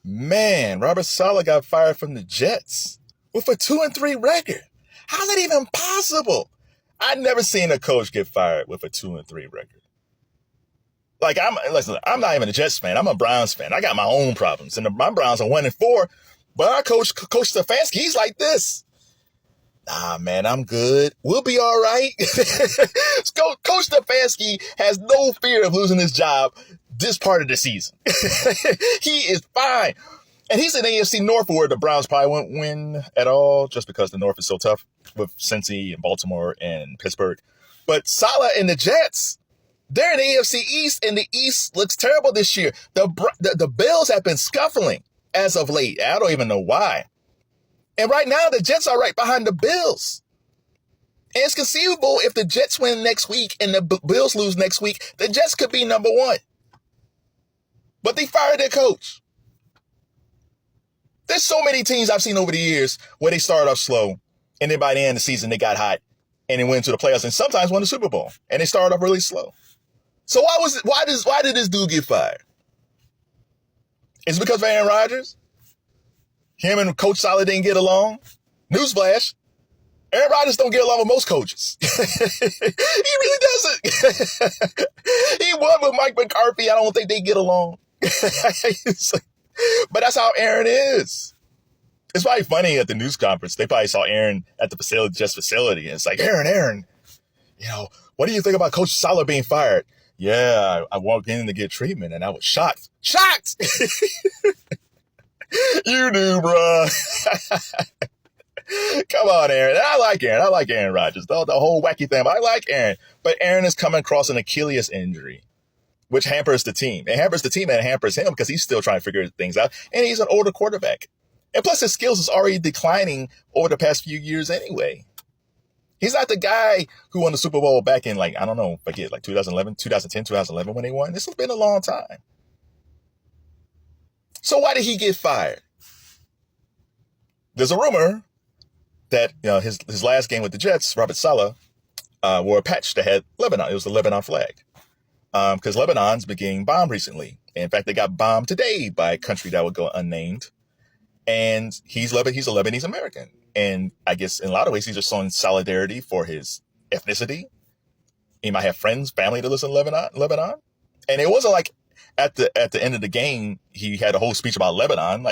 Man, Robert Saleh got fired from the Jets with a 2-3 record. How's that even possible? I've never seen a coach get fired with a 2-3 record. Listen, I'm not even a Jets fan. I'm a Browns fan. I got my own problems. And my Browns are 1-4. But our Coach Stefanski, he's like this. Nah, man, I'm good. We'll be all right. Coach Stefanski has no fear of losing his job this part of the season. He is fine. And he's in AFC North where the Browns probably won't win at all just because the North is so tough with Cincy and Baltimore and Pittsburgh. But Saleh and the Jets, they're in AFC East, and the East looks terrible this year. The Bills have been scuffling as of late. I don't even know why. And right now, the Jets are right behind the Bills. And it's conceivable if the Jets win next week and the Bills lose next week, the Jets could be number one. But they fired their coach. There's so many teams I've seen over the years where they started off slow, and then by the end of the season, they got hot, and they went to the playoffs, and sometimes won the Super Bowl, and they started off really slow. So why did this dude get fired? Is it because of Aaron Rodgers? Him and Coach Saleh didn't get along? Newsflash. Aaron Rodgers don't get along with most coaches. He really doesn't. He won with Mike McCarthy. I don't think they get along. But that's how Aaron is. It's probably funny at the news conference. They probably saw Aaron at the facility. And it's like, Aaron, what do you think about Coach Saleh being fired? Yeah, I walked in to get treatment and I was shocked. Shocked! You do, bro. Come on, Aaron. I like Aaron Rodgers. The whole wacky thing, but I like Aaron. But Aaron is coming across an Achilles injury, which hampers the team. It hampers the team and it hampers him because he's still trying to figure things out. And he's an older quarterback. And plus his skills is already declining over the past few years anyway. He's not the guy who won the Super Bowl back in 2011, 2010, 2011 when they won. This has been a long time. So why did he get fired? There's a rumor that his last game with the Jets, Robert Saleh, wore a patch that had Lebanon. It was the Lebanon flag. Because Lebanon's been getting bombed recently. In fact, they got bombed today by a country that would go unnamed. And he's a Lebanese American. And I guess in a lot of ways, he's just showing solidarity for his ethnicity. He might have friends, family that lives in Lebanon. And it wasn't like at the end of the game, he had a whole speech about Lebanon.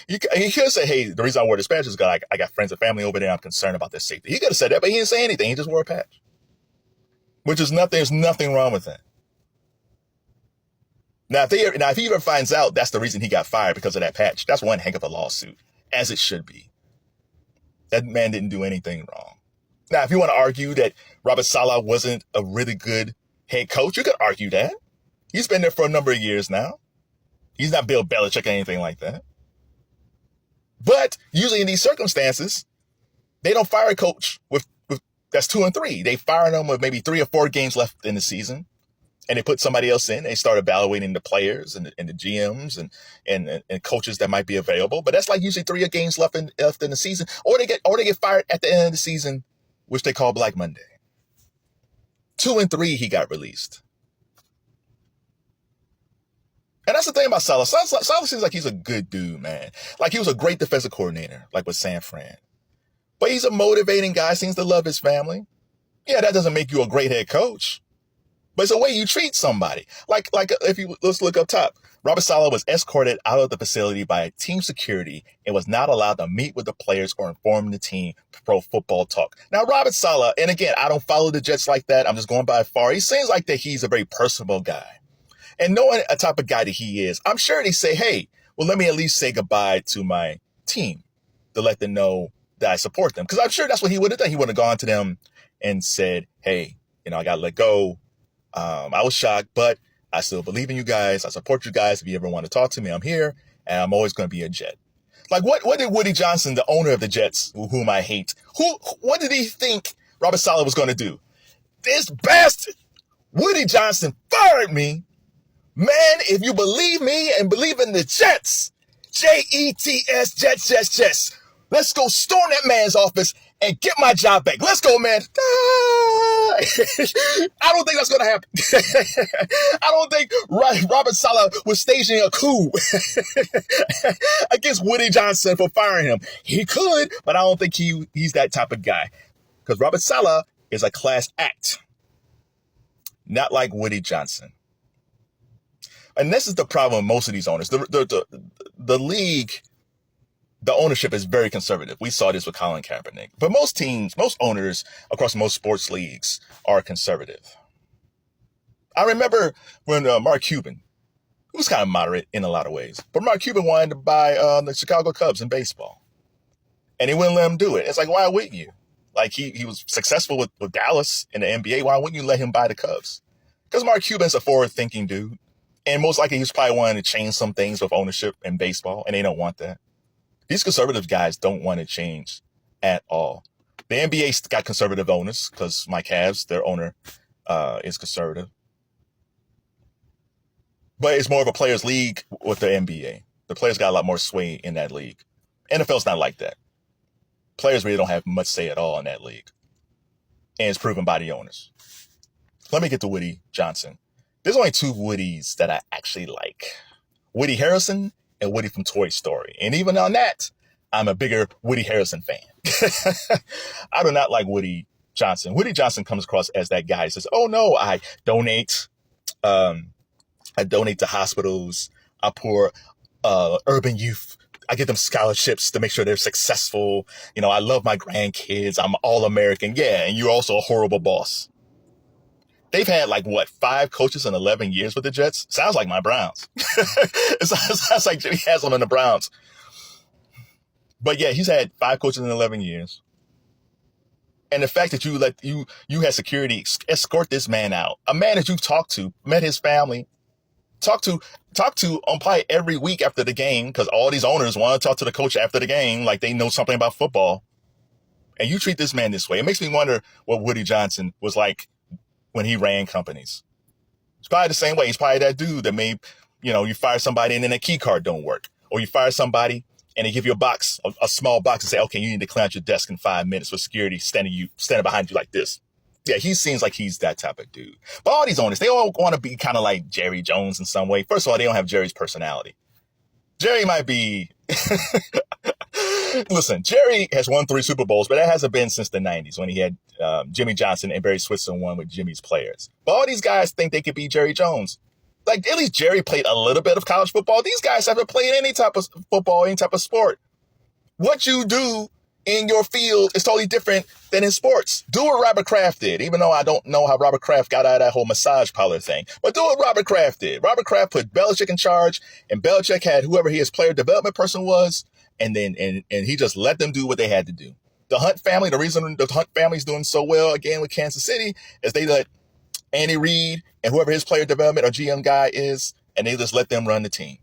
He could say, hey, the reason I wore this patch is because I got friends and family over there. I'm concerned about their safety. He could have said that, but he didn't say anything. He just wore a patch. There's nothing wrong with that. Now, if he ever finds out that's the reason he got fired because of that patch, that's one heck of a lawsuit, as it should be. That man didn't do anything wrong. Now, if you want to argue that Robert Saleh wasn't a really good head coach, you could argue that. He's been there for a number of years now. He's not Bill Belichick or anything like that. But usually in these circumstances, they don't fire a coach with that's 2-3. They fire them with maybe 3 or 4 games left in the season. And they put somebody else in. They start evaluating the players and the GMs and coaches that might be available. But that's usually 3 games left in the season. Or they get fired at the end of the season, which they call Black Monday. 2-3, he got released. And that's the thing about Saleh. Saleh seems like he's a good dude, man. He was a great defensive coordinator, with San Fran. But he's a motivating guy, seems to love his family. Yeah, that doesn't make you a great head coach. But it's the way you treat somebody. Let's look up top. Robert Saleh was escorted out of the facility by team security and was not allowed to meet with the players or inform the team pro football talk. Now, Robert Saleh, and again, I don't follow the Jets like that. I'm just going by far. He seems like that he's a very personable guy. And knowing a type of guy that he is, I'm sure they say, hey, well, let me at least say goodbye to my team to let them know that I support them. Because I'm sure that's what he would have done. He would have gone to them and said, hey, I got to let go. I was shocked, but I still believe in you guys. I support you guys. If you ever want to talk to me, I'm here, and I'm always going to be a Jet. What did Woody Johnson, the owner of the Jets, whom I hate, what did he think Robert Saleh was going to do? This bastard, Woody Johnson, fired me. Man, if you believe me and believe in the Jets, Jets, Jets, let's go storm that man's office and get my job back. Let's go, man. I don't think that's going to happen. I don't think Robert Saleh was staging a coup against Woody Johnson for firing him. He could, but I don't think he's that type of guy. Because Robert Saleh is a class act, not like Woody Johnson. And this is the problem with most of these owners. The league, the ownership is very conservative. We saw this with Colin Kaepernick. But most teams, most owners across most sports leagues are conservative. I remember when Mark Cuban, who was kind of moderate in a lot of ways, but Mark Cuban wanted to buy the Chicago Cubs in baseball. And he wouldn't let him do it. It's like, why wouldn't you? Like, he was successful with Dallas in the NBA. Why wouldn't you let him buy the Cubs? Because Mark Cuban's a forward-thinking dude. And most likely he's probably wanting to change some things with ownership in baseball, and they don't want that. These conservative guys don't want to change at all. The NBA's got conservative owners because my Cavs, their owner, is conservative. But it's more of a players' league with the NBA. The players got a lot more sway in that league. NFL's not like that. Players really don't have much say at all in that league. And it's proven by the owners. Let me get to Woody Johnson. There's only two Woodies that I actually like. Woody Harrelson and Woody from Toy Story. And even on that, I'm a bigger Woody Harrelson fan. I do not like Woody Johnson. Woody Johnson comes across as that guy who says, oh no, I donate to hospitals. I pour urban youth. I give them scholarships to make sure they're successful. You know, I love my grandkids. I'm all American. Yeah, and you're also a horrible boss. They've had 5 coaches in 11 years with the Jets? Sounds like my Browns. It sounds like Jimmy Haslam and the Browns. But yeah, he's had 5 coaches in 11 years. And the fact that you had security escort this man out, a man that you've talked to, met his family, talked to on probably every week after the game, because all these owners want to talk to the coach after the game like they know something about football. And you treat this man this way. It makes me wonder what Woody Johnson was like when he ran companies. It's probably the same way. He's probably that dude that may, you fire somebody and then a key card don't work. Or you fire somebody and they give you a small box and say, okay, you need to clear out your desk in 5 minutes with security standing behind you like this. Yeah, he seems like he's that type of dude. But all these owners, they all want to be kind of like Jerry Jones in some way. First of all, they don't have Jerry's personality. Jerry might be... Listen, Jerry has won 3 Super Bowls, but that hasn't been since the 90s when he had Jimmy Johnson and Barry Switzer won with Jimmy's players. But all these guys think they could be Jerry Jones. Like, at least Jerry played a little bit of college football. These guys haven't played any type of football, any type of sport. What you do in your field is totally different than in sports. Do what Robert Kraft did, even though I don't know how Robert Kraft got out of that whole massage parlor thing. But do what Robert Kraft did. Robert Kraft put Belichick in charge, and Belichick had whoever his player development person was, and he just let them do what they had to do. The Hunt family, the reason the Hunt family's doing so well again with Kansas City is they let Andy Reid and whoever his player development or GM guy is, and they just let them run the team.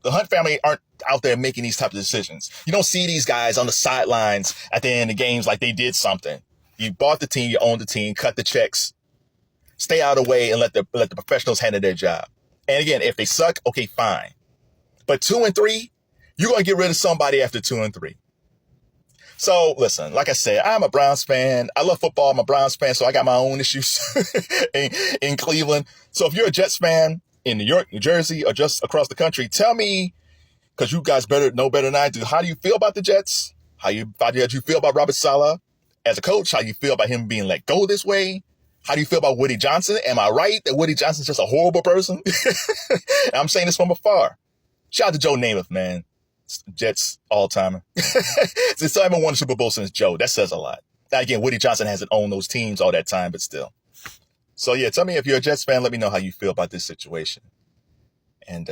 The Hunt family aren't out there making these types of decisions. You don't see these guys on the sidelines at the end of games like they did something. You bought the team, you own the team, cut the checks, stay out of the way, and let the professionals handle their job. And again, if they suck, okay, fine. But 2 and 3, you're going to get rid of somebody after 2 and 3. So listen, like I said, I'm a Browns fan. I love football. I'm a Browns fan, so I got my own issues in Cleveland. So if you're a Jets fan in New York, New Jersey, or just across the country, tell me, because you guys know better than I do, how do you feel about the Jets? How do you feel about Robert Saleh as a coach? How do you feel about him being let go this way? How do you feel about Woody Johnson? Am I right that Woody Johnson's just a horrible person? I'm saying this from afar. Shout out to Joe Namath, man. Jets all-timer. Since I haven't won a Super Bowl since Joe. That says a lot. Now, again, Woody Johnson hasn't owned those teams all that time, but still. So, yeah, tell me if you're a Jets fan. Let me know how you feel about this situation. And,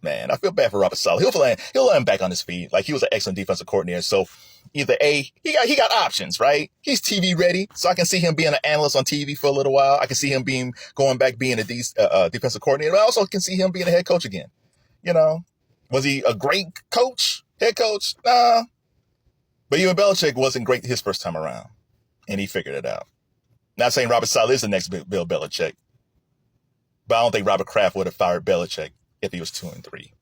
man, I feel bad for Robert Saleh. He'll let him back on his feet. Like, he was an excellent defensive coordinator. So, either A, he got options, right? He's TV ready. So, I can see him being an analyst on TV for a little while. I can see him going back being a defensive coordinator. But I also can see him being a head coach again. Was he a great coach, head coach? Nah. But even Belichick wasn't great his first time around. And he figured it out. Not saying Robert Saleh is the next Bill Belichick. But I don't think Robert Kraft would have fired Belichick if he was 2 and 3.